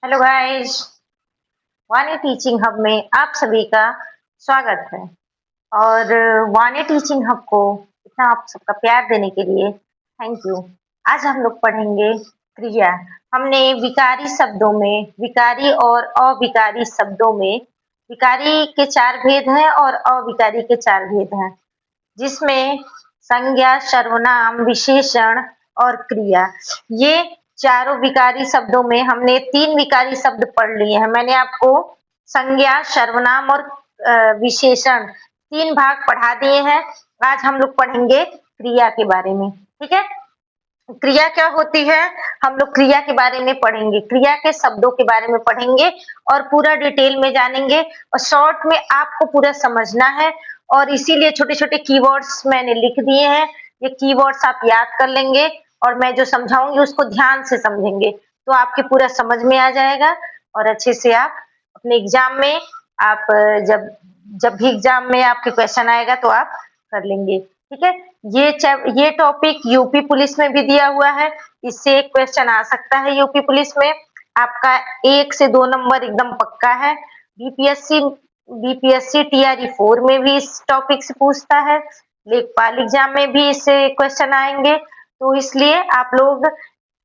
Hello guys, वाणी teaching hub में आप सभी का स्वागत है। और वाणी टीचिंग हब को इतना आप सबका प्यार देने के लिए थैंक यू। आज हम लोग पढ़ेंगे क्रिया। हमने विकारी शब्दों में, विकारी और अविकारी शब्दों में विकारी के चार भेद हैं और अविकारी के चार भेद हैं, जिसमें संज्ञा, सर्वनाम, विशेषण और क्रिया। ये चारों विकारी शब्दों में हमने तीन विकारी शब्द पढ़ लिए हैं। मैंने आपको संज्ञा, सर्वनाम और विशेषण तीन भाग पढ़ा दिए हैं। आज हम लोग पढ़ेंगे क्रिया के बारे में। ठीक है, क्रिया क्या होती है, हम लोग क्रिया के बारे में पढ़ेंगे, क्रिया के शब्दों के बारे में पढ़ेंगे और पूरा डिटेल में जानेंगे। और शॉर्ट में आपको पूरा समझना है और इसीलिए छोटे छोटे कीवर्ड्स मैंने लिख दिए हैं। ये कीवर्ड्स आप याद कर लेंगे और मैं जो समझाऊंगी उसको ध्यान से समझेंगे तो आपके पूरा समझ में आ जाएगा और अच्छे से आप अपने एग्जाम में आप जब जब भी एग्जाम में आपके क्वेश्चन आएगा तो आप कर लेंगे। ठीक है, ये टॉपिक यूपी पुलिस में भी दिया हुआ है। इससे एक क्वेश्चन आ सकता है यूपी पुलिस में। आपका 1 से 2 नंबर एकदम पक्का है। बीपीएससी बीपीएससी टीआरई 4 में भी इस टॉपिक से पूछता है। लेखपाल एग्जाम में भी इससे क्वेश्चन आएंगे। तो इसलिए आप लोग,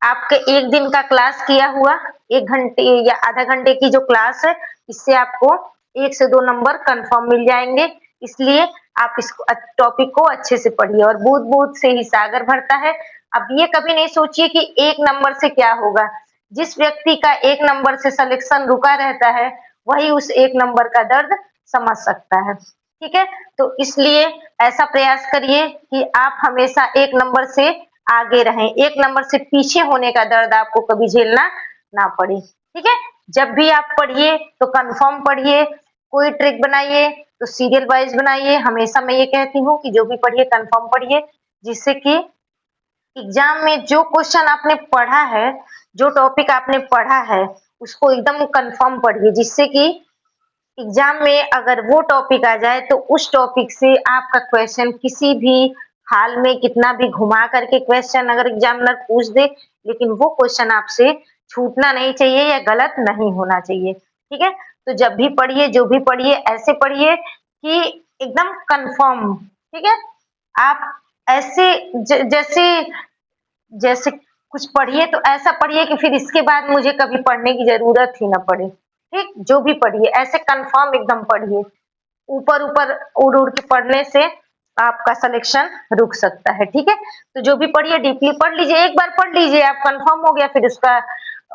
आपके एक दिन का क्लास किया हुआ 1 घंटे या आधा घंटे की जो क्लास है, इससे आपको 1 से 2 नंबर कंफर्म मिल जाएंगे। इसलिए आप इसको टॉपिक को अच्छे से पढ़िए और बूंद बूंद से ही सागर भरता है। अब ये कभी नहीं सोचिए कि 1 नंबर से क्या होगा। जिस व्यक्ति का 1 नंबर से सिलेक्शन रुका रहता है वही उस 1 नंबर का दर्द समझ सकता है। ठीक है, तो इसलिए ऐसा प्रयास करिए कि आप हमेशा 1 नंबर से आगे रहें, 1 नंबर से पीछे होने का दर्द आपको कभी झेलना ना पड़े। ठीक है, जब भी आप पढ़िए तो कंफर्म पढ़िए, कोई ट्रिक बनाइए तो सीरियल वाइज बनाइए। हमेशा मैं ये कहती हूँ कि जो भी पढ़िए कंफर्म पढ़िए, जिससे कि एग्जाम में जो क्वेश्चन आपने पढ़ा है, जो टॉपिक आपने पढ़ा है, उसको एकदम कंफर्म पढ़िए, जिससे कि एग्जाम में अगर वो टॉपिक आ जाए तो उस टॉपिक से आपका क्वेश्चन किसी भी हाल में कितना भी घुमा करके क्वेश्चन अगर एग्जामिनर पूछ दे, लेकिन वो क्वेश्चन आपसे छूटना नहीं चाहिए या गलत नहीं होना चाहिए। ठीक है, तो जब भी पढ़िए, जो भी पढ़िए, ऐसे पढ़िए कि एकदम कंफर्म। ठीक है, आप ऐसे जैसे जैसे कुछ पढ़िए तो ऐसा पढ़िए कि फिर इसके बाद मुझे कभी पढ़ने की जरूरत ही ना पड़े। ठीक, जो भी पढ़िए ऐसे कंफर्म एकदम पढ़िए। ऊपर ऊपर उड़ उड़ के पढ़ने से आपका सिलेक्शन रुक सकता है। ठीक है, तो जो भी पढ़िए डीपली पढ़ लीजिए, एक बार पढ़ लीजिए, आप कंफर्म हो गया, फिर उसका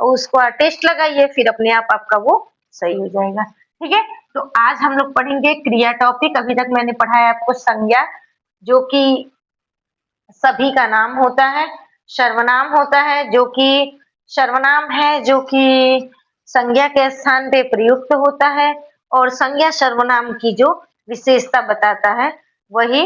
उसका टेस्ट लगाइए, फिर अपने आप आपका वो सही हो जाएगा। ठीक है, तो आज हम लोग पढ़ेंगे क्रिया टॉपिक। अभी तक मैंने पढ़ाया आपको संज्ञा, जो कि सभी का नाम होता है। सर्वनाम होता है जो कि सर्वनाम है जो कि संज्ञा के स्थान पे प्रयुक्त होता है और संज्ञा सर्वनाम की जो विशेषता बताता है वही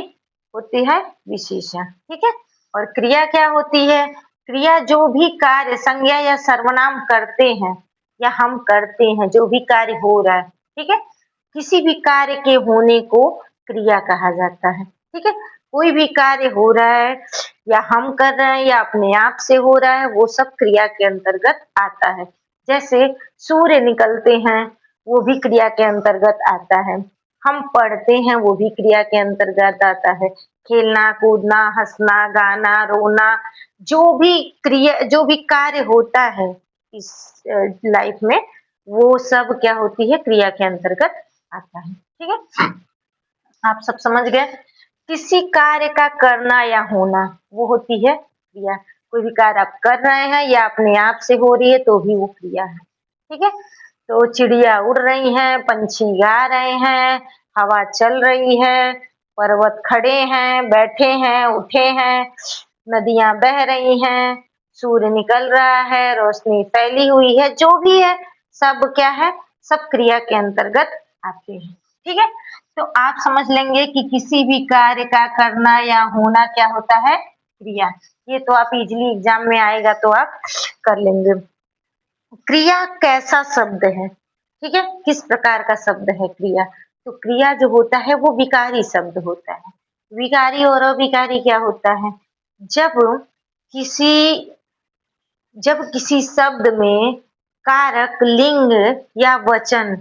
होती है विशेषण। ठीक है, और क्रिया क्या होती है, क्रिया जो भी कार्य संज्ञा या सर्वनाम करते हैं या हम करते हैं, जो भी कार्य हो रहा है, ठीक है, किसी भी कार्य के होने को क्रिया कहा जाता है। ठीक है, कोई भी कार्य हो रहा है या हम कर रहे हैं या अपने आप से हो रहा है, वो सब क्रिया के अंतर्गत आता है। जैसे सूर्य निकलते हैं, वो भी क्रिया के अंतर्गत आता है। हम पढ़ते हैं, वो भी क्रिया के अंतर्गत आता है। खेलना, कूदना, हंसना, गाना, रोना, जो भी क्रिया, जो भी कार्य होता है इस लाइफ में, वो सब क्या होती है, क्रिया के अंतर्गत आता है। ठीक है, आप सब समझ गए। किसी कार्य का करना या होना वो होती है क्रिया। कोई भी कार्य आप कर रहे हैं या अपने आप से हो रही है तो भी वो क्रिया है। ठीक है, तो चिड़िया उड़ रही हैं, पंछी गा रहे हैं, हवा चल रही है, पर्वत खड़े हैं, बैठे हैं, उठे हैं, नदियां बह रही हैं, सूर्य निकल रहा है, रोशनी फैली हुई है, जो भी है सब क्या है, सब क्रिया के अंतर्गत आते हैं। ठीक है, तो आप समझ लेंगे कि किसी भी कार्य का करना या होना क्या होता है, क्रिया। ये तो आप इजीली एग्जाम में आएगा तो आप कर लेंगे। क्रिया कैसा शब्द है, ठीक है, किस प्रकार का शब्द है क्रिया। तो क्रिया जो होता है वो विकारी शब्द होता है। विकारी और अविकारी क्या होता है, जब किसी जब किसी शब्द में कारक लिंग या वचन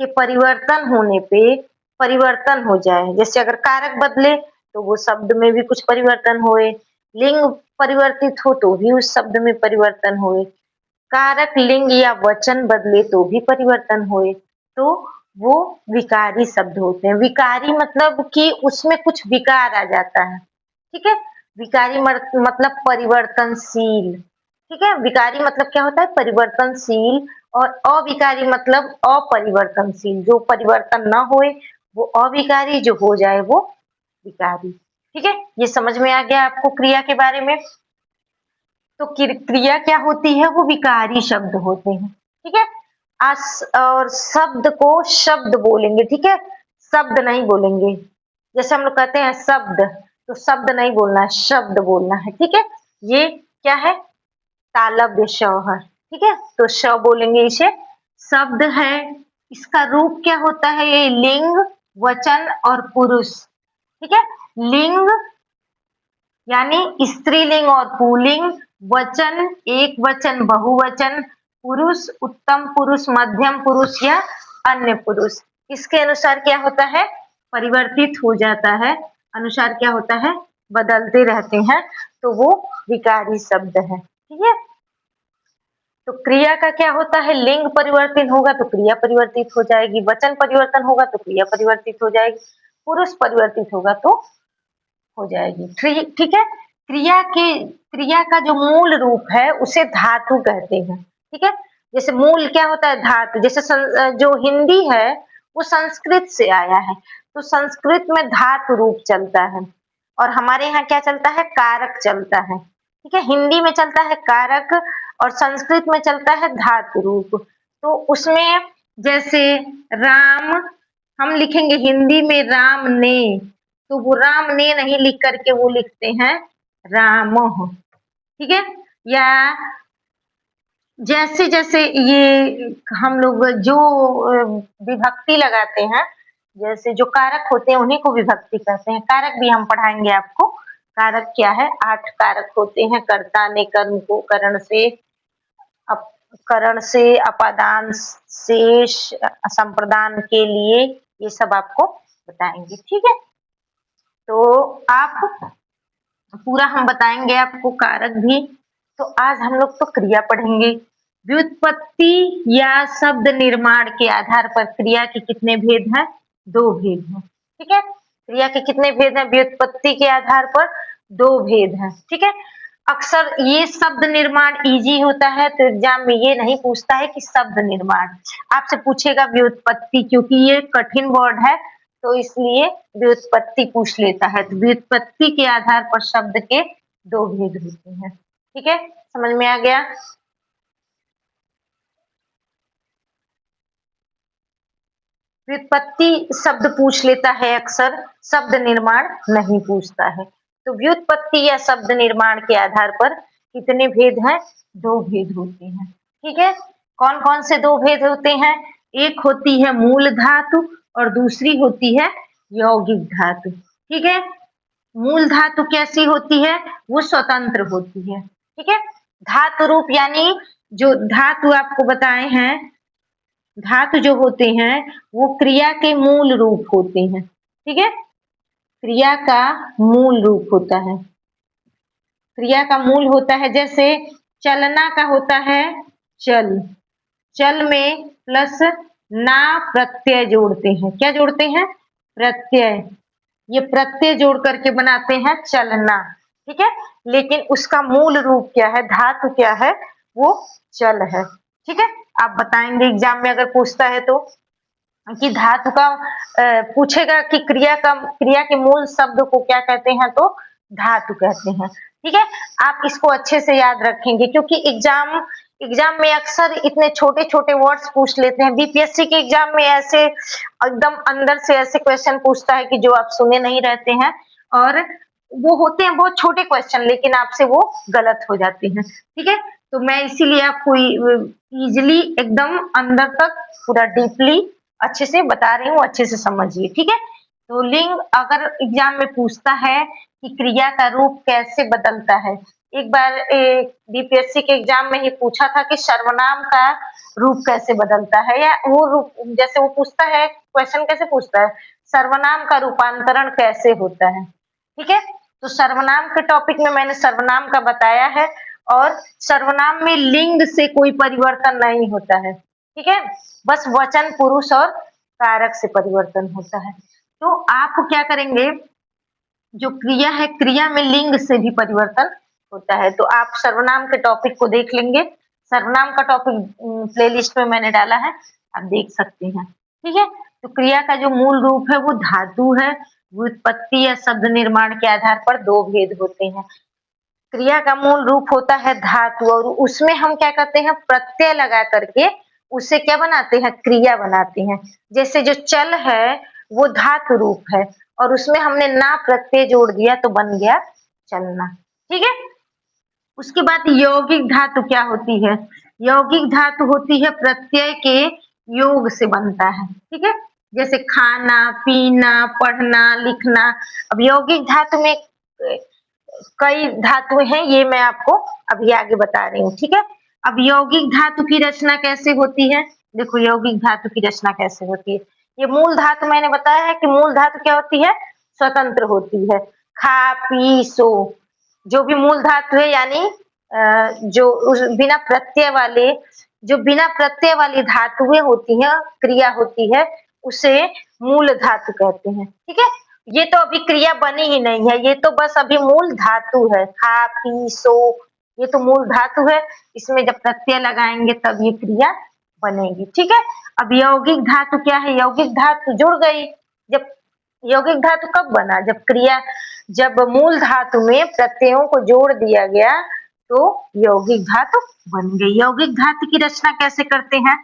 के परिवर्तन होने पे परिवर्तन हो जाए। जैसे अगर कारक बदले तो वो शब्द में भी कुछ परिवर्तन होए, लिंग परिवर्तित हो तो भी उस शब्द में परिवर्तन होए, कारक लिंग या वचन बदले तो भी परिवर्तन होए, तो वो विकारी शब्द होते हैं। विकारी मतलब कि उसमें कुछ विकार आ जाता है, ठीक है। विकारी मतलब परिवर्तनशील, ठीक है। विकारी मतलब क्या होता है? परिवर्तनशील। और अविकारी मतलब अपरिवर्तनशील, जो परिवर्तन न होए वो अविकारी, जो हो जाए वो विकारी, ठीक है। ये समझ में आ गया आपको क्रिया के बारे में। तो क्रिया क्या होती है? वो विकारी शब्द होते हैं, ठीक है। और शब्द को शब्द बोलेंगे, ठीक है, शब्द नहीं बोलेंगे। जैसे हम लोग कहते हैं शब्द, तो शब्द नहीं बोलना है, शब्द बोलना है, ठीक है। ये क्या है? तालव्य श है, ठीक है, तो श बोलेंगे इसे। शब्द है, इसका रूप क्या होता है? ये लिंग, वचन और पुरुष, ठीक है। लिंग यानी स्त्रीलिंग और पुल्लिंग, वचन एक वचन, बहुवचन, पुरुष उत्तम पुरुष, मध्यम पुरुष या अन्य पुरुष। इसके अनुसार क्या होता है? परिवर्तित हो जाता है, अनुसार क्या होता है? बदलते रहते हैं, तो वो विकारी शब्द है, ठीक है। तो क्रिया का क्या होता है? लिंग परिवर्तन होगा तो क्रिया परिवर्तित हो जाएगी, वचन परिवर्तन होगा तो क्रिया परिवर्तित हो जाएगी, पुरुष परिवर्तित होगा तो हो जाएगी, ठीक है। क्रिया का जो मूल रूप है उसे धातु कहते हैं, ठीक है। जैसे मूल क्या होता है? धातु। जैसे जो हिंदी है वो संस्कृत से आया है, तो संस्कृत में धातु रूप चलता है, और हमारे यहाँ क्या चलता है? कारक चलता है, ठीक है। हिंदी में चलता है कारक और संस्कृत में चलता है धातु रूप। तो उसमें जैसे राम, हम लिखेंगे हिंदी में राम ने, तो वो राम ने नहीं लिख करके वो लिखते हैं राम, ठीक है। या जैसे जैसे ये हम लोग जो विभक्ति लगाते हैं, जैसे जो कारक होते हैं उन्हीं को विभक्ति कहते हैं। कारक भी हम पढ़ाएंगे आपको। कारक क्या है? 8 कारक होते हैं। कर्ता ने कर्म को करण से अपादान शेष संप्रदान के लिए, ये सब आपको बताएंगे, ठीक है। तो आप पूरा हम बताएंगे आपको, कारक भी। तो आज हम लोग तो क्रिया पढ़ेंगे। व्युत्पत्ति या शब्द निर्माण के आधार पर क्रिया के कितने भेद हैं? 2 भेद हैं, ठीक है। क्रिया के कितने भेद हैं? व्युत्पत्ति के आधार पर 2 भेद हैं, ठीक है। अक्सर ये शब्द निर्माण इजी होता है, तो एग्जाम में ये नहीं पूछता है कि शब्द निर्माण, आपसे पूछेगा व्युत्पत्ति, क्योंकि ये कठिन वर्ड है, तो इसलिए व्युत्पत्ति पूछ लेता है। तो व्युत्पत्ति के आधार पर शब्द के 2 भेद होते हैं, ठीक है। समझ में आ गया? व्युत्पत्ति शब्द पूछ लेता है अक्सर, शब्द निर्माण नहीं पूछता है। तो व्युत्पत्ति या शब्द निर्माण के आधार पर कितने भेद हैं? 2 भेद होते हैं, ठीक है। कौन कौन से 2 भेद होते हैं? एक होती है मूल धातु और दूसरी होती है यौगिक धातु, ठीक है। मूल धातु कैसी होती है? वो स्वतंत्र होती है, ठीक है। धातु रूप यानी जो धातु आपको बताए हैं, धातु जो होते हैं वो क्रिया के मूल रूप होते हैं, ठीक है। क्रिया का मूल रूप होता है, क्रिया का मूल होता है। जैसे चलना का होता है चल, चल में प्लस ना प्रत्यय जोड़ते हैं। क्या जोड़ते हैं? प्रत्यय। ये प्रत्यय जोड़ करके बनाते हैं चलना, ठीक है। लेकिन उसका मूल रूप क्या है? धातु क्या है? वो चल है, ठीक है। आप बताएंगे एग्जाम में अगर पूछता है तो, कि धातु का पूछेगा कि क्रिया के मूल शब्द को क्या कहते हैं, तो धातु कहते हैं, ठीक है। आप इसको अच्छे से याद रखेंगे, क्योंकि एग्जाम में अक्सर इतने छोटे छोटे वर्ड्स पूछ लेते हैं। बीपीएससी के एग्जाम में ऐसे एकदम अंदर से ऐसे क्वेश्चन पूछता है कि जो आप सुने नहीं रहते हैं, और वो होते हैं बहुत छोटे क्वेश्चन, लेकिन आपसे वो गलत हो जाते हैं, ठीक है। तो मैं इसीलिए आपको इजिली एकदम अंदर तक पूरा डीपली अच्छे से बता रही हूँ, अच्छे से समझिए, ठीक है। तो लिंग अगर एग्जाम में पूछता है कि क्रिया का रूप कैसे बदलता है। एक बार बीपीएससी के एग्जाम में ही पूछा था कि सर्वनाम का रूप कैसे बदलता है, या वो रूप जैसे वो पूछता है, क्वेश्चन कैसे पूछता है, सर्वनाम का रूपांतरण कैसे होता है। ठीक है, तो सर्वनाम के टॉपिक में मैंने सर्वनाम का बताया है, और सर्वनाम में लिंग से कोई परिवर्तन नहीं होता है। ठीक है, बस वचन, पुरुष और कारक से परिवर्तन होता है। तो आप क्या करेंगे, जो क्रिया है, क्रिया में लिंग से भी परिवर्तन होता है। तो आप सर्वनाम के टॉपिक को देख लेंगे। सर्वनाम का टॉपिक प्लेलिस्ट में मैंने डाला है, आप देख सकते हैं। ठीक है, तो क्रिया का जो मूल रूप है वो धातु है। व्युत्पत्ति या शब्द निर्माण के आधार पर दो भेद होते हैं। क्रिया का मूल रूप होता है धातु, और उसमें हम क्या करते हैं, प्रत्यय लगा करके उसे क्या बनाते हैं, क्रिया बनाते हैं। जैसे जो चल है वो धातु रूप है, और उसमें हमने ना प्रत्यय जोड़ दिया तो बन गया चलना। ठीक है, उसके बाद यौगिक धातु क्या होती है, यौगिक धातु होती है प्रत्यय के योग से बनता है। ठीक है, जैसे खाना, पीना, पढ़ना, लिखना। अब यौगिक धातु में कई धातुएं हैं, ये मैं आपको अभी आगे बता रही हूँ। ठीक है, अब यौगिक धातु की रचना कैसे होती है, देखो यौगिक धातु की रचना कैसे होती है। ये मूल धातु मैंने बताया है कि मूल धातु क्या होती है, स्वतंत्र होती है। खा, पी, सो, जो भी मूल धातु है, यानी जो बिना प्रत्यय वाले, जो बिना प्रत्यय वाली धातुएं होती हैं, क्रिया होती है, उसे मूल धातु कहते हैं। ठीक है, ये तो अभी क्रिया बनी ही नहीं है, ये तो बस अभी मूल धातु है। खा, पी, सो, ये तो मूल धातु है, इसमें जब प्रत्यय लगाएंगे तब ये क्रिया बनेगी। ठीक है, अब यौगिक धातु क्या है, यौगिक धातु जुड़ गई। जब यौगिक धातु कब बना, जब मूल धातु में प्रत्ययों को जोड़ दिया गया तो यौगिक धातु बन गई। यौगिक धातु की रचना कैसे करते हैं,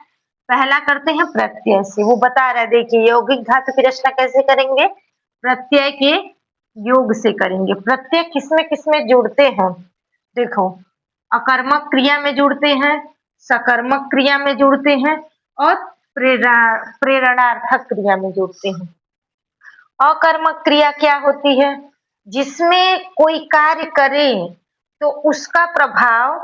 पहला करते हैं प्रत्यय से, वो बता रहा है। देखिए यौगिक धातु की रचना कैसे करेंगे, प्रत्यय के योग से करेंगे। प्रत्यय किसमें जुड़ते हैं, देखो अकर्मक क्रिया में जुड़ते हैं, सकर्मक क्रिया में जुड़ते हैं, और प्रेरणार्थक क्रिया में जुड़ते हैं। अकर्मक क्रिया क्या होती है, जिसमें कोई कार्य करे तो उसका प्रभाव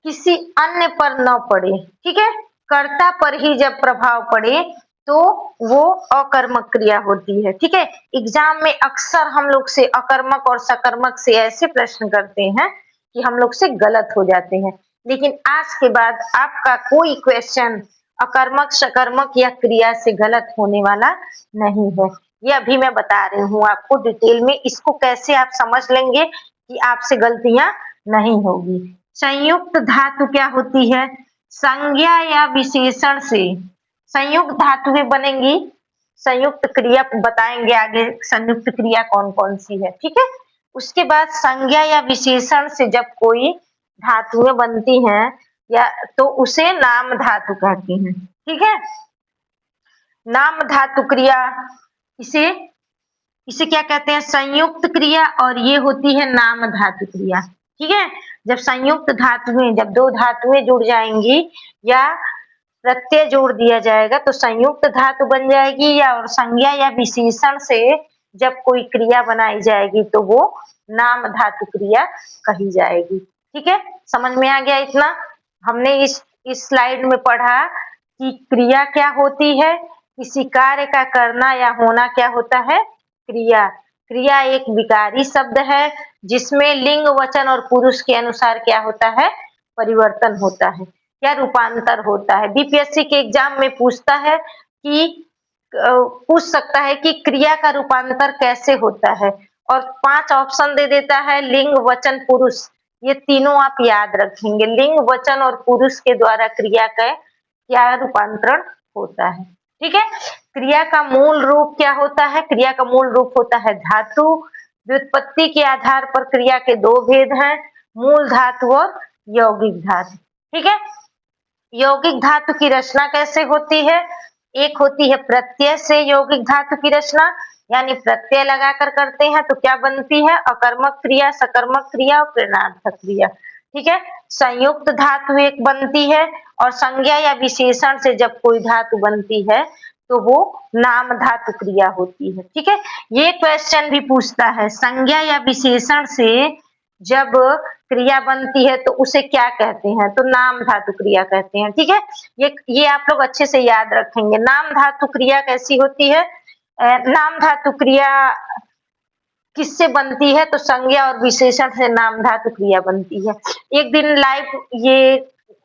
किसी अन्य पर न पड़े। ठीक है, कर्ता पर ही जब प्रभाव पड़े तो वो अकर्मक क्रिया होती है। ठीक है, एग्जाम में अक्सर हम लोग से अकर्मक और सकर्मक से ऐसे प्रश्न करते हैं कि हम लोग से गलत हो जाते हैं, लेकिन आज के बाद आपका कोई क्वेश्चन अकर्मक, सकर्मक या क्रिया से गलत होने वाला नहीं है। ये अभी मैं बता रही हूँ आपको डिटेल में, इसको कैसे आप समझ लेंगे कि आपसे गलतियां नहीं होगी। संयुक्त धातु क्या होती है, संज्ञा या विशेषण से संयुक्त धातुएं बनेंगी। संयुक्त क्रिया बताएंगे आगे, संयुक्त क्रिया कौन कौन सी है। ठीक है, उसके बाद संज्ञा या विशेषण से जब कोई धातुएं बनती हैं या तो उसे नाम धातु कहते हैं। ठीक है, नाम धातु क्रिया, इसे इसे क्या कहते हैं, संयुक्त क्रिया, और ये होती है नाम धातु क्रिया। ठीक है, जब संयुक्त धातुएं, जब दो धातुएं जुड़ जाएंगी या प्रत्यय जोड़ दिया जाएगा तो संयुक्त धातु बन जाएगी, या और संज्ञा या विशेषण से जब कोई क्रिया बनाई जाएगी तो वो नाम धातु क्रिया कही जाएगी। ठीक है, समझ में आ गया इतना। हमने इस स्लाइड में पढ़ा कि क्रिया क्या होती है, किसी कार्य का करना या होना क्या होता है, क्रिया। क्रिया एक विकारी शब्द है जिसमें लिंग, वचन और पुरुष के अनुसार क्या होता है, परिवर्तन होता है या रूपांतर होता है। बीपीएससी के एग्जाम में पूछता है कि पूछ सकता है कि क्रिया का रूपांतर कैसे होता है, और 5 ऑप्शन दे देता है, लिंग, वचन, पुरुष। ये तीनों आप याद रखेंगे, लिंग, वचन और पुरुष के द्वारा क्रिया का क्या रूपांतरण होता है। ठीक है, क्रिया का मूल रूप क्या होता है, क्रिया का मूल रूप होता है धातु। व्युत्पत्ति के आधार पर क्रिया के दो भेद हैं, मूल धातु और यौगिक धातु। ठीक है, यौगिक धातु की रचना कैसे होती है, एक होती है प्रत्यय से यौगिक धातु की रचना, यानी प्रत्यय लगाकर करते हैं तो क्या बनती है, अकर्मक क्रिया, सकर्मक क्रिया और प्रेरणार्थक क्रिया। ठीक है, संयुक्त धातु एक बनती है, और संज्ञा या विशेषण से जब कोई धातु बनती है तो वो नाम धातु क्रिया होती है। ठीक है, ये क्वेश्चन भी पूछता है संज्ञा या विशेषण से जब क्रिया बनती है तो उसे क्या कहते हैं, तो नाम धातु क्रिया कहते हैं। ठीक है, ये आप लोग अच्छे से याद रखेंगे। नाम धातु क्रिया कैसी होती है, नाम धातु क्रिया किससे बनती है, तो संज्ञा और विशेषण से नाम धातु क्रिया बनती है। एक दिन लाइव ये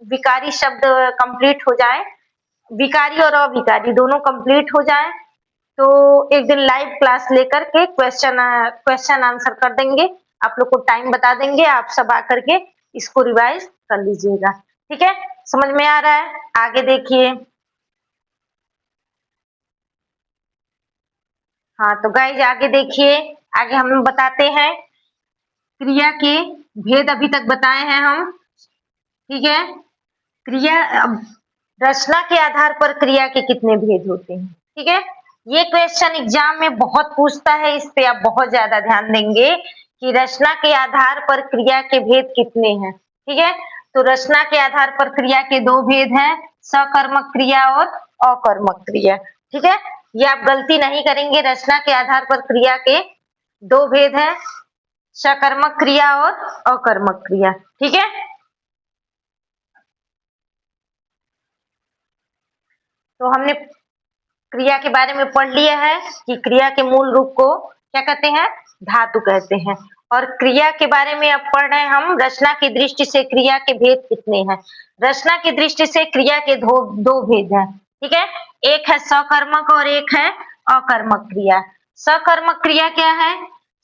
विकारी शब्द कंप्लीट हो जाए, विकारी और अविकारी दोनों कंप्लीट हो जाए, तो एक दिन लाइव क्लास लेकर के क्वेश्चन आंसर कर देंगे। आप लोग को टाइम बता देंगे, आप सब आकर के इसको रिवाइज कर लीजिएगा। ठीक है, समझ में आ रहा है? आगे देखिए। हाँ तो गाइज आगे देखिए, आगे हम बताते हैं क्रिया के भेद अभी तक बताए हैं हम। ठीक है, क्रिया रचना के आधार पर क्रिया के कितने भेद होते हैं। ठीक है, ये क्वेश्चन एग्जाम में बहुत पूछता है, इस पे आप बहुत ज्यादा ध्यान देंगे कि रचना के आधार पर क्रिया के भेद कितने हैं। ठीक है, तो रचना के आधार पर क्रिया के दो भेद हैं, सकर्मक क्रिया और अकर्मक क्रिया। ठीक है, ये आप गलती नहीं करेंगे, रचना के आधार पर क्रिया के दो भेद हैं, सकर्मक क्रिया और अकर्मक क्रिया। ठीक है, तो हमने क्रिया के बारे में पढ़ लिया है कि क्रिया के मूल रूप को क्या कहते हैं, धातु कहते हैं। और क्रिया के बारे में अब पढ़ रहे हैं हम, रचना की दृष्टि से क्रिया के भेद कितने हैं। रचना की दृष्टि से क्रिया के दो भेद हैं। ठीक है, एक है सकर्मक और एक है अकर्मक क्रिया। सकर्मक क्रिया क्या है,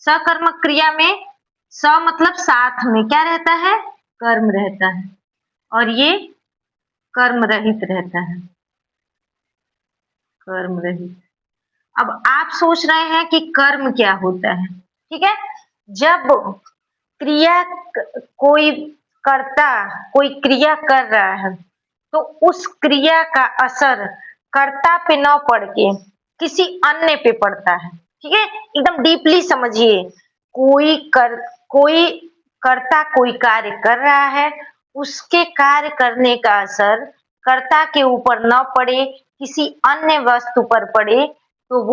सकर्मक क्रिया में स मतलब साथ में क्या रहता है, कर्म रहता है, और ये कर्म रहित रहता है, कर्म रहित। अब आप सोच रहे हैं कि कर्म क्या होता है। ठीक है, जब क्रिया कोई कर्ता कोई क्रिया कर रहा है तो उस क्रिया का असर कर्ता पे न पड़ के किसी अन्य पे पड़ता है। ठीक है, एकदम डीपली समझिए। कोई कर्ता कोई कार्य कर रहा है, उसके कार्य करने का असर कर्ता के ऊपर न पड़े, किसी अन्य वस्तु पर पड़े, तो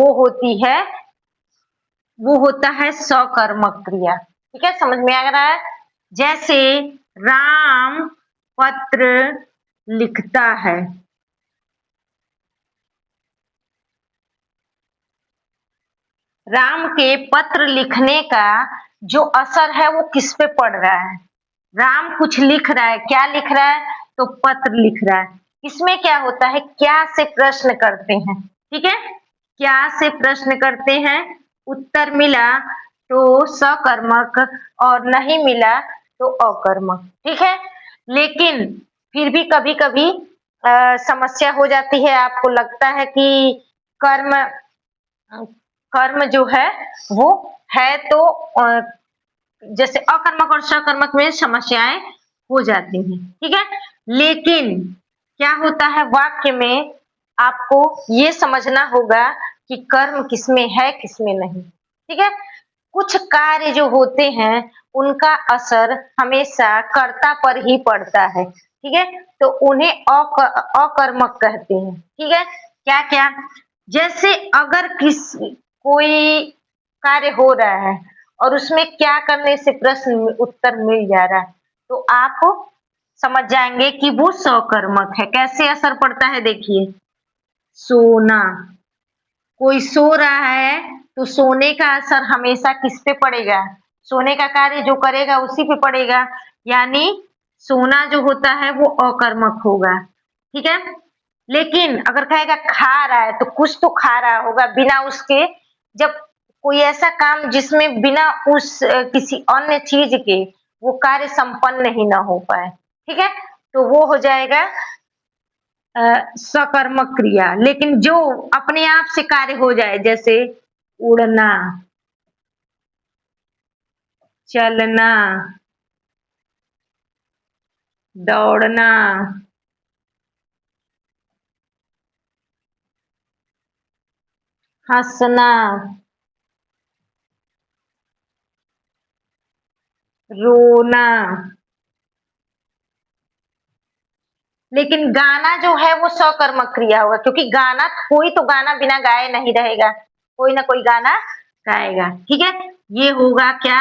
वो होता है सकर्मक क्रिया। ठीक है, समझ में आ रहा है? जैसे राम पत्र लिखता है, राम के पत्र लिखने का जो असर है वो किस पे पड़ रहा है, राम कुछ लिख रहा है, क्या लिख रहा है, तो पत्र लिख रहा है। इसमें क्या होता है, क्या से प्रश्न करते हैं। ठीक है, क्या से प्रश्न करते हैं, उत्तर मिला तो सकर्मक और नहीं मिला तो अकर्मक। ठीक है, लेकिन फिर भी कभी कभी समस्या हो जाती है, आपको लगता है कि कर्म कर्म जो है वो है, तो जैसे अकर्मक और सकर्मक में समस्याएं हो जाती हैं। ठीक है, लेकिन क्या होता है, वाक्य में आपको ये समझना होगा कि कर्म किसमें है किसमें नहीं। ठीक है, कुछ कार्य जो होते हैं उनका असर हमेशा कर्ता पर ही पड़ता है। ठीक है, तो उन्हें अकर्मक कहते हैं। ठीक है, क्या क्या, जैसे अगर कोई कार्य हो रहा है और उसमें क्या करने से प्रश्न उत्तर मिल जा रहा है, तो आप समझ जाएंगे कि वो सकर्मक है। कैसे असर पड़ता है, देखिए, सोना, कोई सो रहा है तो सोने का असर हमेशा किस पे पड़ेगा, सोने का कार्य जो करेगा उसी पे पड़ेगा, यानी सोना जो होता है वो अकर्मक होगा। ठीक है, लेकिन अगर कहेगा खा रहा है तो कुछ तो खा रहा होगा बिना उसके, जब कोई ऐसा काम जिसमें बिना उस किसी अन्य चीज के वो कार्य संपन्न ही ना हो पाए। ठीक है, तो वो हो जाएगा सकर्मक क्रिया। लेकिन जो अपने आप से कार्य हो जाए, जैसे उड़ना, चलना, दौड़ना, हंसना, रोना, लेकिन गाना जो है वो सकर्मक क्रिया होगा, क्योंकि गाना कोई तो गाना बिना गाए नहीं रहेगा, कोई ना कोई गाना गाएगा। ठीक है, ये होगा क्या,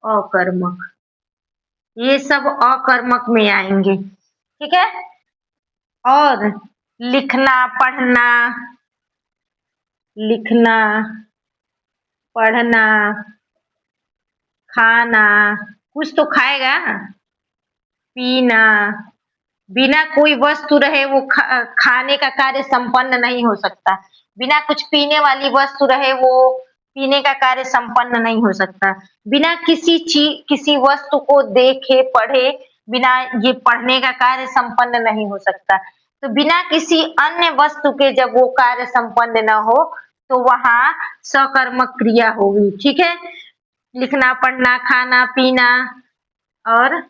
अकर्मक। ये सब अकर्मक में आएंगे। ठीक है, और लिखना, पढ़ना, लिखना, पढ़ना, खाना, कुछ तो खाएगा, पीना, बिना कोई वस्तु रहे वो खाने का कार्य संपन्न नहीं हो सकता। बिना कुछ पीने वाली वस्तु रहे वो पीने का कार्य संपन्न नहीं हो सकता। बिना किसी वस्तु को देखे, पढ़े, बिना ये पढ़ने का कार्य संपन्न नहीं हो सकता। तो बिना किसी अन्य वस्तु के जब वो कार्य संपन्न न हो, तो वहाँ सकर्मक क्रिया होगी। ठीक है, लिखना, पढ़ना, खाना, पीना और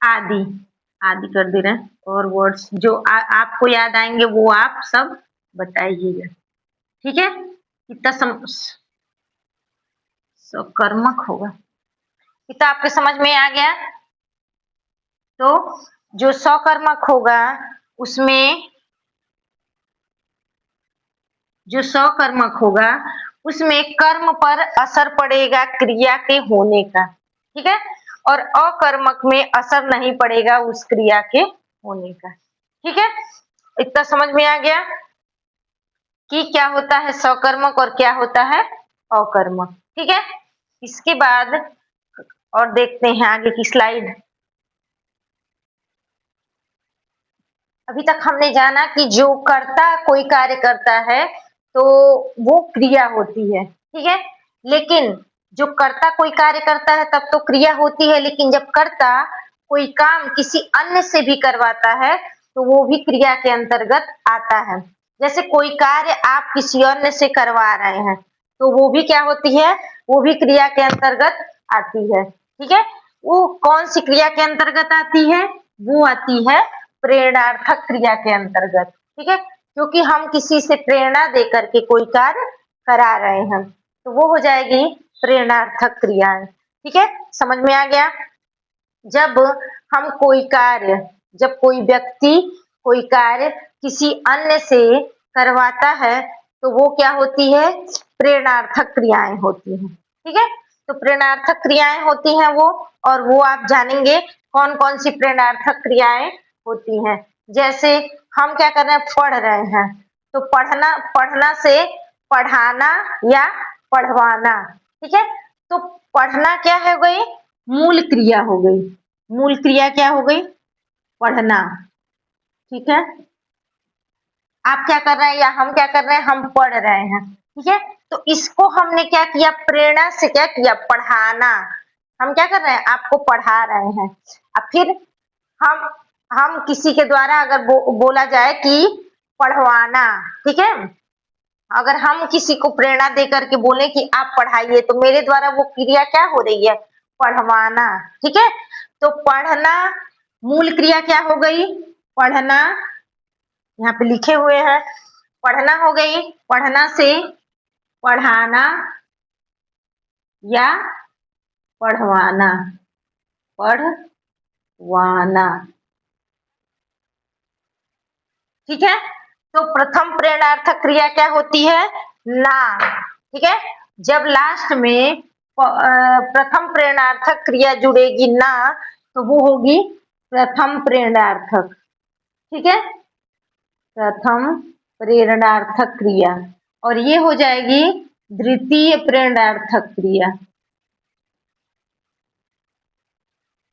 आदि, आदि कर दे रहे हैं। और वर्ड्स जो आपको याद आएंगे वो आप सब बताइएगा। ठीक है, कितना सकर्मक होगा, कितना आपके समझ में आ गया। तो जो सकर्मक होगा उसमें, जो सकर्मक होगा उसमें कर्म पर असर पड़ेगा क्रिया के होने का। ठीक है, और अकर्मक में असर नहीं पड़ेगा उस क्रिया के होने का। ठीक है, इतना समझ में आ गया कि क्या होता है सकर्मक और क्या होता है अकर्मक। ठीक है, इसके बाद और देखते हैं आगे की स्लाइड। अभी तक हमने जाना कि जो कर्ता कोई कार्य करता है तो वो क्रिया होती है। ठीक है, लेकिन जो कर्ता कोई कार्य करता है तब तो क्रिया होती है, लेकिन जब कर्ता कोई काम किसी अन्य से भी करवाता है तो वो भी क्रिया के अंतर्गत आता है। जैसे कोई कार्य आप किसी अन्य से करवा रहे हैं तो वो भी क्या होती है, वो भी क्रिया के अंतर्गत आती है। ठीक है, वो कौन सी क्रिया के अंतर्गत आती है, वो आती है प्रेरणार्थक क्रिया के अंतर्गत। ठीक है, क्योंकि हम किसी से प्रेरणा देकर के कोई कार्य करा रहे हैं तो वो हो जाएगी प्रेरणार्थक क्रियाएं। ठीक है, समझ में आ गया। जब हम कोई कार्य, जब कोई व्यक्ति कोई कार्य किसी अन्य से करवाता है तो वो क्या होती है, प्रेरणार्थक क्रियाएं होती हैं। ठीक है, तो प्रेरणार्थक क्रियाएं होती हैं वो, और वो आप जानेंगे कौन कौन सी प्रेरणार्थक क्रियाएं होती हैं। जैसे हम क्या कर रहे हैं, पढ़ रहे हैं, तो पढ़ना, पढ़ना से पढ़ाना या पढ़वाना। ठीक है, तो पढ़ना क्या है गई, मूल क्रिया हो गई। मूल क्रिया क्या हो गई, पढ़ना। ठीक है, आप क्या कर रहे हैं या हम क्या कर रहे हैं, हम पढ़ रहे हैं। ठीक है, तो इसको हमने क्या किया, प्रेरणा से क्या किया, पढ़ाना। हम क्या कर रहे हैं, आपको पढ़ा रहे हैं। अब फिर हम हम किसी के द्वारा अगर बोला जाए कि पढ़वाना। ठीक है, अगर हम किसी को प्रेरणा देकर के बोले कि आप पढ़ाइए तो मेरे द्वारा वो क्रिया क्या हो रही है, पढ़वाना। ठीक है, तो पढ़ना मूल क्रिया क्या हो गई, पढ़ना, यहाँ पे लिखे हुए हैं, पढ़ना हो गई, पढ़ना से पढ़ाना या पढ़वाना, पढ़वाना। ठीक है, तो प्रथम प्रेरणार्थक क्रिया क्या होती है, ना। ठीक है, जब लास्ट में प्रथम प्रेरणार्थक क्रिया जुड़ेगी ना, तो वो होगी प्रथम प्रेरणार्थक। ठीक है, प्रथम प्रेरणार्थक क्रिया, और ये हो जाएगी द्वितीय प्रेरणार्थक क्रिया।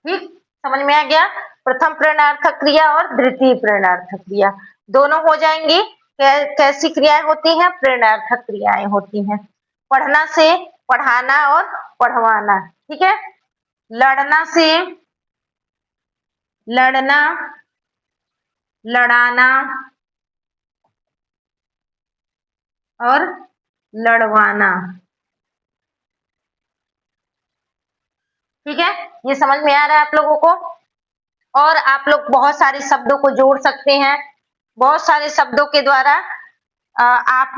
ठीक, समझ में आ गया, प्रथम प्रेरणार्थक क्रिया और द्वितीय प्रेरणार्थक क्रिया दोनों हो जाएंगी। कैसी क्रियाएं होती हैं, प्रेरणार्थक क्रियाएं होती हैं। पढ़ना से पढ़ाना और पढ़वाना। ठीक है, लड़ना से लड़ना, लड़ाना और लड़वाना। ठीक है, ये समझ में आ रहा है आप लोगों को। और आप लोग बहुत सारे शब्दों को जोड़ सकते हैं, बहुत सारे शब्दों के द्वारा आप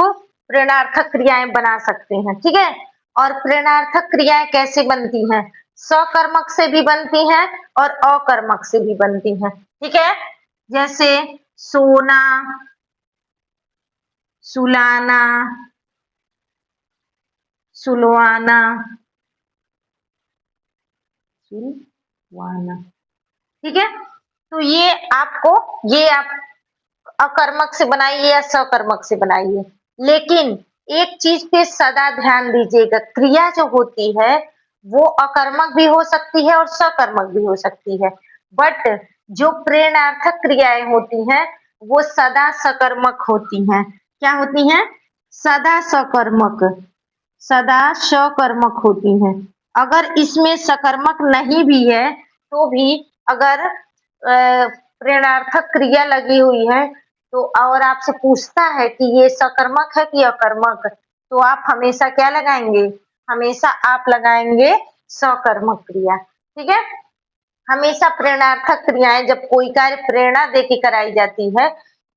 प्रेरणार्थक क्रियाएं बना सकते हैं। ठीक है, और प्रेरणार्थक क्रियाएं कैसे बनती हैं, सकर्मक से भी बनती हैं और अकर्मक से भी बनती हैं। ठीक है, जैसे सोना, सुलाना, सुलवाना, सुलवाना। ठीक है, तो ये आप अकर्मक से बनाइए या सकर्मक से बनाइए, लेकिन एक चीज पे सदा ध्यान दीजिएगा, क्रिया जो होती है वो अकर्मक भी हो सकती है और सकर्मक भी हो सकती है, बट जो प्रेरणार्थक क्रियाएं होती हैं वो सदा सकर्मक होती हैं। क्या होती हैं? सदा सकर्मक, सदा सकर्मक होती हैं। अगर इसमें सकर्मक नहीं भी है तो भी अगर प्रेरणार्थक क्रिया लगी हुई है तो और आपसे पूछता है कि ये सकर्मक है कि अकर्मक, तो आप हमेशा क्या लगाएंगे? हमेशा आप लगाएंगे सकर्मक क्रिया। ठीक है, हमेशा प्रेरणार्थक क्रियाएं जब कोई कार्य प्रेरणा देके कराई जाती है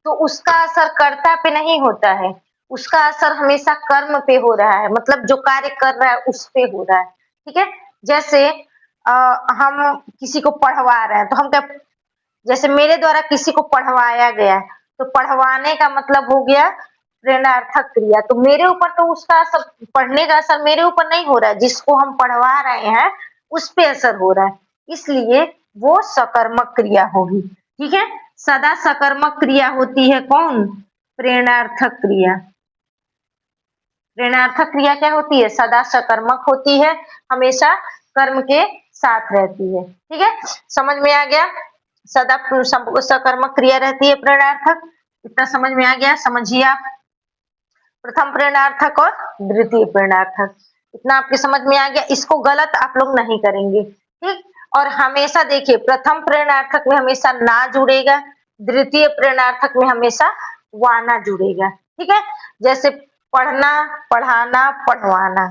तो उसका असर कर्ता पे नहीं होता है, उसका असर हमेशा कर्म पे हो रहा है, मतलब जो कार्य कर रहा है उस पे हो रहा है। ठीक है, जैसे हम किसी को पढ़वा रहे हैं तो हम क्या, जैसे मेरे द्वारा किसी को पढ़वाया गया तो पढ़वाने का मतलब हो गया प्रेरणार्थक क्रिया, तो मेरे ऊपर तो उसका असर, पढ़ने का असर मेरे ऊपर नहीं हो रहा है, जिसको हम पढ़वा रहे हैं उस पे असर हो रहा है, इसलिए वो सकर्मक क्रिया होगी। ठीक है, सदा सकर्मक क्रिया होती है कौन? प्रेरणार्थक क्रिया। प्रेरणार्थक क्रिया क्या होती है? सदा सकर्मक होती है, हमेशा कर्म के साथ रहती है। ठीक है, समझ में आ गया? सदा सकर्मक क्रिया रहती है प्रेरणार्थक, इतना समझ में आ गया? समझिए आप, प्रथम प्रेरणार्थक और द्वितीय प्रेरणार्थक, इतना आपके समझ में आ गया। इसको गलत आप लोग नहीं करेंगे। ठीक, और हमेशा देखिए प्रथम प्रेरणार्थक में हमेशा ना जुड़ेगा, द्वितीय प्रेरणार्थक में हमेशा वाना जुड़ेगा। ठीक है, जैसे पढ़ना, पढ़ाना, पढ़वाना,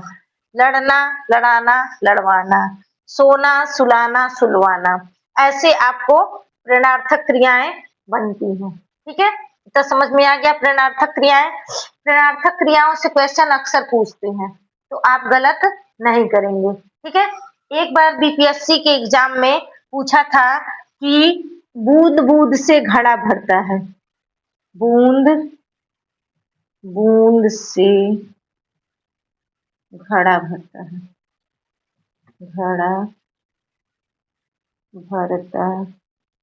लड़ना, लड़ाना, लड़वाना, सोना, सुलाना, सुलवाना, ऐसे आपको प्रेरणार्थक क्रियाएं बनती हैं। ठीक है, तो समझ में आ गया प्रेरणार्थक क्रियाएं। प्रेरणार्थक क्रियाओं से क्वेश्चन अक्सर पूछते हैं तो आप गलत नहीं करेंगे। ठीक है, एक बार बीपीएससी के एग्जाम में पूछा था कि बूंद बूंद से घड़ा भरता है, बूंद बूंद से घड़ा भरता है, घड़ा भरता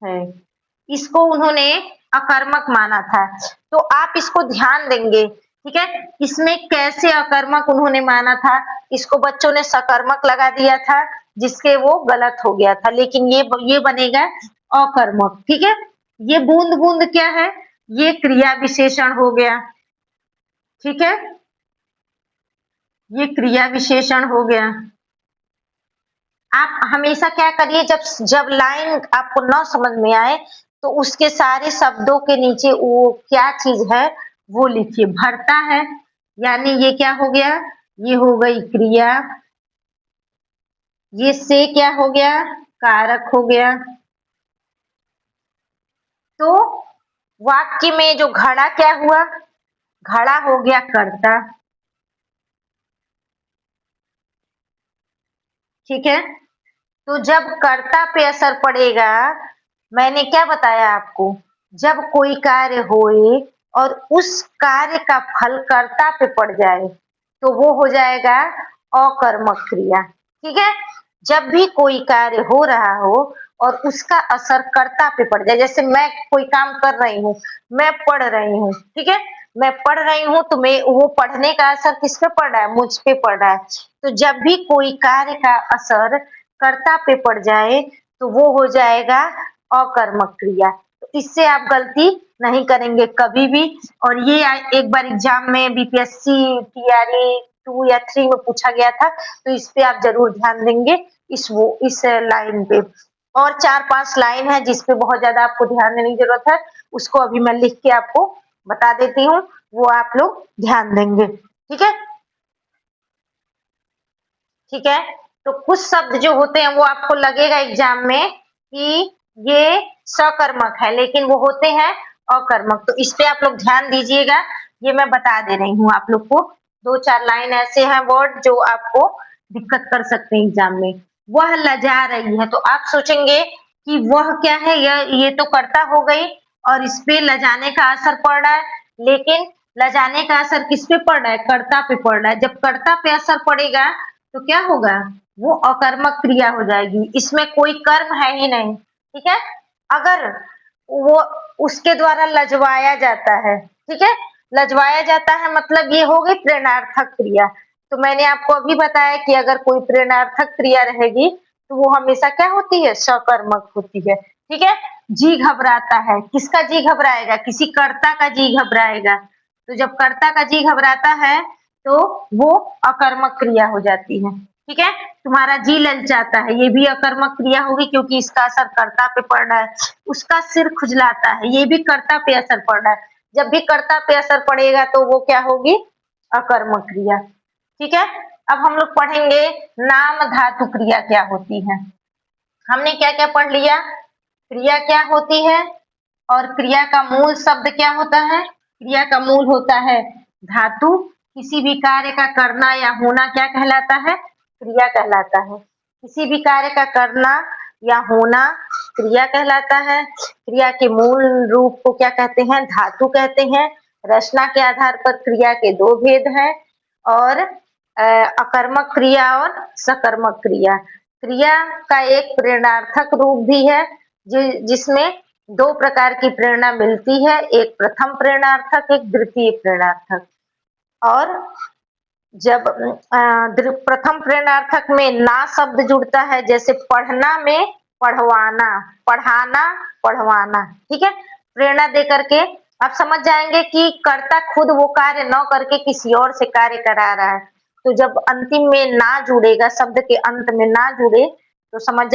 है, इसको उन्होंने अकर्मक माना था, तो आप इसको ध्यान देंगे। ठीक है, इसमें कैसे अकर्मक उन्होंने माना था, इसको बच्चों ने सकर्मक लगा दिया था जिसके वो गलत हो गया था, लेकिन ये बनेगा अकर्मक। ठीक है, ये बूंद बूंद क्या है? ये क्रिया विशेषण हो गया। ठीक है, ये क्रिया विशेषण हो गया। आप हमेशा क्या करिए, जब जब लाइन आपको न समझ में आए तो उसके सारे शब्दों के नीचे वो क्या चीज है वो लिखिए। भरता है यानी ये क्या हो गया? ये हो गई क्रिया, ये से क्या हो गया? कारक हो गया। तो वाक्य में जो घड़ा क्या हुआ? घड़ा हो गया कर्ता। ठीक है, तो जब कर्ता पे असर पड़ेगा, मैंने क्या बताया आपको, जब कोई कार्य होए और उस कार्य का फल कर्ता पे पड़ जाए तो वो हो जाएगा अकर्मक क्रिया। ठीक है, जब भी कोई कार्य हो रहा हो और उसका असर कर्ता पे पड़ जाए, जैसे मैं कोई काम कर रही हूँ, मैं पढ़ रही हूँ, ठीक है, मैं पढ़ रही हूँ तो मैं वो पढ़ने का असर किस पे पड़ रहा है? मुझ पे पड़ रहा है। तो जब भी कोई कार्य का असर कर्ता पे पड़ जाए तो वो हो जाएगा अकर्मक क्रिया। तो इससे आप गलती नहीं करेंगे कभी भी। और ये एक बार एग्जाम में बीपीएससी टीआरई 2 या 3 में पूछा गया था, तो इस पे आप जरूर ध्यान देंगे, इस लाइन पे। और 4-5 लाइन है जिस पे बहुत ज्यादा आपको ध्यान देने की जरूरत है, उसको अभी मैं लिख के आपको बता देती हूँ, वो आप लोग ध्यान देंगे। ठीक है, ठीक है, तो कुछ शब्द जो होते हैं वो आपको लगेगा एग्जाम में कि ये सकर्मक है, लेकिन वो होते हैं अकर्मक, तो इस पे आप लोग ध्यान दीजिएगा। ये मैं बता दे रही हूँ आप लोग को, 2-4 लाइन ऐसे हैं वर्ड जो आपको दिक्कत कर सकते हैं एग्जाम में। वह लजा रही है, तो आप सोचेंगे कि वह क्या है, ये तो कर्ता हो गई और इस पे लजाने का असर पड़ रहा है, लेकिन लजाने का असर किस पे पड़ रहा है? कर्ता पे पड़ रहा है। जब कर्ता पे असर पड़ेगा तो क्या होगा? वो अकर्मक क्रिया हो जाएगी, इसमें कोई कर्म है ही नहीं, ठीक है? अगर वो उसके द्वारा लजवाया जाता है, ठीक है? लजवाया जाता है मतलब ये हो गई प्रेरणार्थक क्रिया। तो मैंने आपको अभी बताया कि अगर कोई प्रेरणार्थक क्रिया रहेगी तो वो हमेशा क्या होती है? सकर्मक होती है, ठीक है? जी घबराता है, किसका जी घबराएगा? किसी कर्ता का जी घबराएगा। तो जब कर्ता का जी घबराता है तो वो अकर्मक क्रिया हो जाती है, ठीक है? तुम्हारा जी ललचाता है, ये भी अकर्मक क्रिया होगी क्योंकि इसका असर कर्ता पे पड़ रहा है। उसका सिर खुजलाता है, ये भी कर्ता पे असर पड़ रहा है। जब भी कर्ता पे असर पड़ेगा तो वो क्या होगी? अकर्मक क्रिया, ठीक है? अब हम लोग पढ़ेंगे नाम धातु क्रिया क्या होती है। हमने क्या-क्या पढ़ लिया? क्रिया क्या होती है और क्रिया का मूल शब्द क्या होता है? क्रिया का मूल होता है धातु। किसी भी कार्य का करना या होना क्या कहलाता है? क्रिया कहलाता है। किसी भी कार्य का करना या होना क्रिया कहलाता है। क्रिया के मूल रूप को क्या कहते हैं? धातु कहते हैं। रचना के आधार पर क्रिया के दो भेद हैं और अकर्मक क्रिया और सकर्मक क्रिया। क्रिया का एक प्रेरणार्थक रूप भी है जिसमें दो प्रकार की प्रेरणा मिलती है, एक प्रथम प्रेरणार्थक, एक द्वितीय प्रेरणार्थक। और जब प्रथम प्रेरणार्थक में ना शब्द जुड़ता है, जैसे पढ़ना में पढ़वाना, पढ़ाना, पढ़वाना, ठीक है? प्रेरणा दे करके आप समझ जाएंगे कि कर्ता खुद वो कार्य न करके किसी और से कार्य करा रहा है। तो जब अंतिम में ना जुड़ेगा, शब्द के अंत में ना जुड़े, तो समझ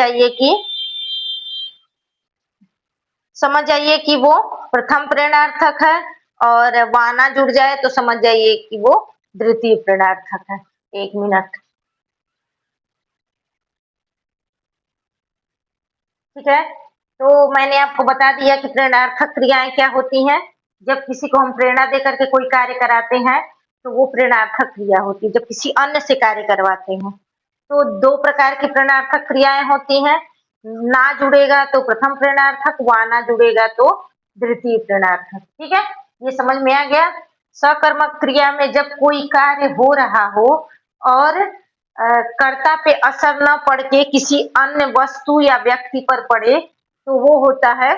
जाइए कि वो प्रथम प्रेरणार्थक है और वाना जुड़ जाए तो समझ जाइए कि वो द्वितीय प्रेरणार्थक है। 1 मिनट, ठीक है? तो मैंने आपको बता दिया कि प्रेरणार्थक क्रियाएं क्या होती हैं। जब किसी को हम प्रेरणा देकर के कोई कार्य कराते हैं, तो वो प्रेरणार्थक क्रिया होती है। जब किसी अन्य से कार्य करवाते हैं, तो 2 प्रकार की प्रेरणार्थक क्रियाएं होती हैं। ना जुड़ेगा तो प्रथम प्रेरणार्थक, वा ना जुड़ेगा तो द्वितीय प्रेरणार्थक, ठीक है? ये समझ में आ गया? सकर्मक क्रिया में जब कोई कार्य हो रहा हो और कर्ता पे असर न पड़ के किसी अन्य वस्तु या व्यक्ति पर पड़े, तो वो होता है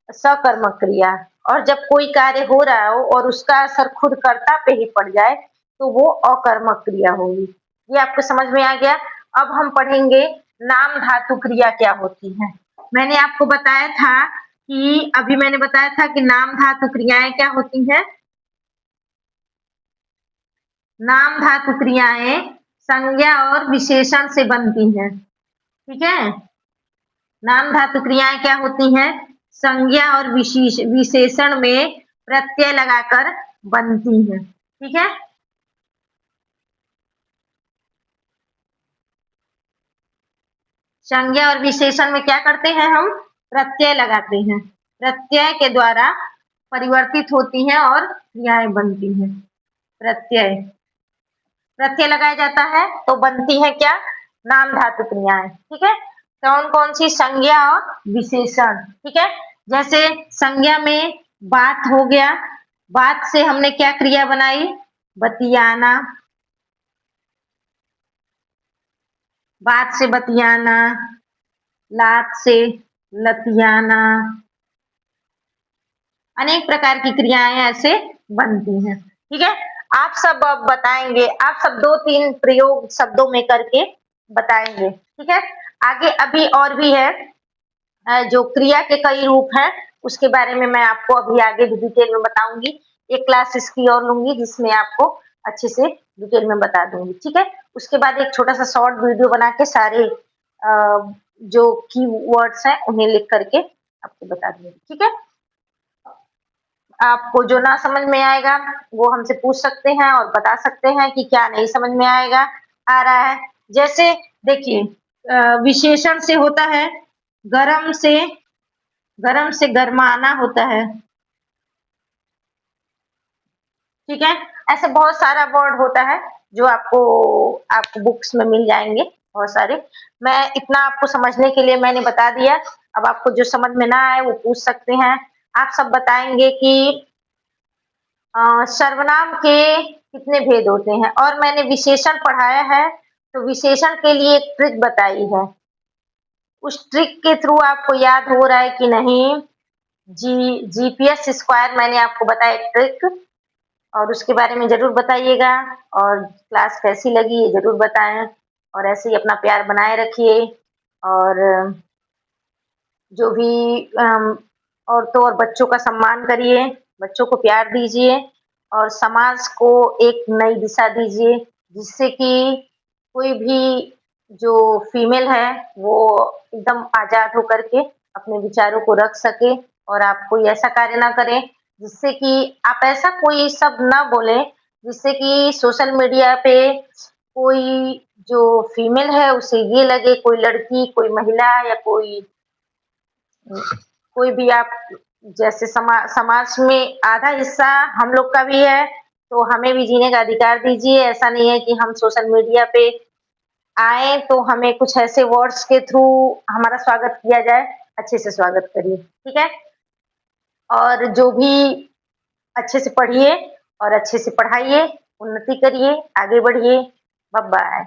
सकर्मक क्रिया। और जब कोई कार्य हो रहा हो और उसका असर खुद कर्ता पे ही पड़ जाए, तो वो अकर्मक क्रिया होगी। ये आपको समझ में आ गया? अब हम पढ़ेंगे नाम धातु क्रिया क्या होती है। मैंने आपको बताया था कि अभी मैंने बताया था कि नाम धातु क्रियाएं क्या होती हैं। नाम धातु क्रियाएं संज्ञा और विशेषण से बनती हैं, ठीक है? नाम धातु क्रियाएं क्या होती हैं? संज्ञा और विशेषण में प्रत्यय लगाकर बनती हैं, ठीक है? संज्ञा और विशेषण में क्या करते हैं हम? प्रत्यय लगाते हैं। प्रत्यय के द्वारा परिवर्तित होती हैं और क्रियाएं बनती हैं। प्रत्यय प्रत्यय लगाया जाता है तो बनती है क्या? नाम धातु क्रियाएं, ठीक है? कौन कौन सी? संज्ञा और विशेषण, ठीक है? जैसे संज्ञा में बात हो गया, बात से हमने क्या क्रिया बनाई? बतियाना, बात से बतियाना, लात से लतियाना, अनेक प्रकार की क्रियाएं ऐसे बनती हैं, ठीक है? आप सब अब बताएंगे, आप सब 2-3 प्रयोग शब्दों में करके बताएंगे, ठीक है? आगे अभी और भी है, जो क्रिया के कई रूप हैं, उसके बारे में मैं आपको अभी आगे डिटेल में बताऊंगी। एक क्लास इसकी और लूंगी जिसमें आपको अच्छे से डिटेल में बता दूंगी, ठीक है? उसके बाद एक छोटा सा शॉर्ट वीडियो बना के सारे जो की वर्ड्स हैं उन्हें लिख करके आपको बता दूंगी, ठीक है? आपको जो ना समझ में आएगा वो हमसे पूछ सकते हैं और बता सकते हैं कि क्या नहीं समझ में आ रहा है। जैसे देखिए, विशेषण से होता है गरम से, गरम से गरमाना होता है, ठीक है? ऐसे बहुत सारा वर्ड होता है जो आपको बुक्स में मिल जाएंगे बहुत सारे। मैं इतना आपको समझने के लिए मैंने बता दिया। अब आपको जो समझ में ना आए वो पूछ सकते हैं। आप सब बताएँगे कि सर्वनाम के कितने भेद होते हैं? और मैंने विशेषण पढ़ाया है, तो विशेषण के लिए एक ट्रिक बताई है। उस ट्रिक के थ्रू आपको याद हो रहा है कि नहीं? जीपीएस स्क्वायर मैंने आपको बताया एक ट्रिक और उसके बारे में ज़रूर बताइएगा और क्लास कैसी लगी ये ज़रूर बताएँ और ऐसे ही अपना प्यार बनाए रखिए और जो भी औरतों और बच्चों का सम्मान करिए, बच्चों को प्यार दीजिए और समाज को एक नई दिशा दीजिए, जिससे कि कोई भी जो फीमेल है, वो एकदम आज़ाद होकर के अपने विचारों को रख सके और आप कोई ऐसा कार्य ना करें, जिससे कि आप ऐसा कोई शब्द ना बोलें, जिससे कि सोशल मीडिया पे कोई जो फीमेल है, उसे ये लगे कोई लड़की, कोई महिला या कोई भी आप जैसे समाज में आधा हिस्सा हम लोग का भी है, तो हमें भी जीने का अधिकार दीजिए। ऐसा नहीं है कि हम सोशल मीडिया पे आएँ तो हमें कुछ ऐसे वर्ड्स के थ्रू हमारा स्वागत किया जाए, अच्छे से स्वागत करिए, ठीक है? और जो भी अच्छे से पढ़िए और अच्छे से पढ़ाइए, उन्नति करिए, आगे बढ़िए। Bye bye.